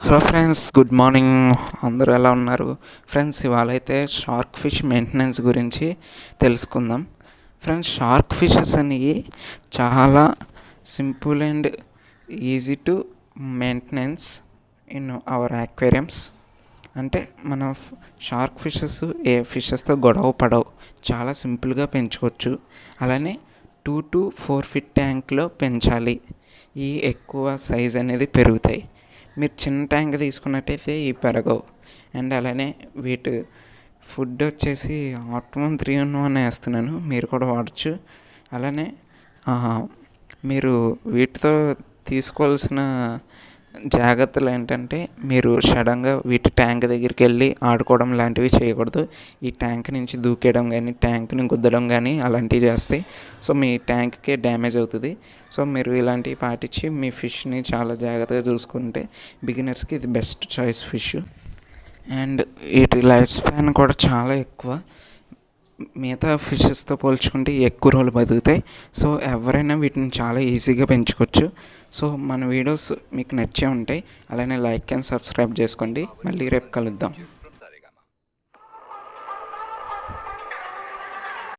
Hello friends, good morning. అందరూ ఎలా ఉన్నారు? ఫ్రెండ్స్, ఇవాళ అయితే షార్క్ ఫిష్ మెయింటెనెన్స్ గురించి తెలుసుకుందాం. ఫ్రెండ్స్, షార్క్ ఫిషెస్ అనేవి చాలా simple and easy to maintenance in our aquariums. అంటే మన షార్క్ ఫిషెస్ ఏ ఫిషెస్తో గొడవ పడవు, చాలా సింపుల్గా పెంచుకోవచ్చు. అలానే 2 to 4 feet ట్యాంక్లో పెంచాలి. ఈ ఎక్కువ సైజ్ అనేది పెరుగుతాయి. మీరు చిన్న ట్యాంక్ తీసుకున్నట్టయితే ఈ పెరగవు. అండ్ అలానే వీటి ఫుడ్ వచ్చేసి ఆప్టిమమ్ 3-in-1 వేస్తున్నాను, మీరు కూడా వాడచ్చు. అలానే మీరు వీటితో తీసుకోవాల్సిన జాగ్రత్తలు ఏంటంటే, మీరు సడన్గా వీటి ట్యాంక్ దగ్గరికి వెళ్ళి ఆడుకోవడం లాంటివి చేయకూడదు. ఈ ట్యాంక్ నుంచి దూకేయడం కానీ, ట్యాంక్ని గుద్దడం కానీ అలాంటివి చేస్తే మీ ట్యాంక్కే డ్యామేజ్ అవుతుంది. మీరు ఇలాంటివి పాటించి మీ ఫిష్ని చాలా జాగ్రత్తగా చూసుకుంటే బిగినర్స్కి ఇది బెస్ట్ చాయిస్ ఫిష్. అండ్ వీటి లైఫ్ స్పాన్ కూడా చాలా ఎక్కువ, మిగతా ఫిషెస్తో పోల్చుకుంటే ఎక్కువ రోజులు బతుకుతాయి. ఎవరైనా వీటిని చాలా ఈజీగా పెంచుకోవచ్చు. మన వీడియోస్ మీకు నచ్చే ఉంటాయి. అలానే లైక్ అండ్ సబ్స్క్రైబ్ చేసుకోండి. మళ్ళీ రేపు కలుద్దాం.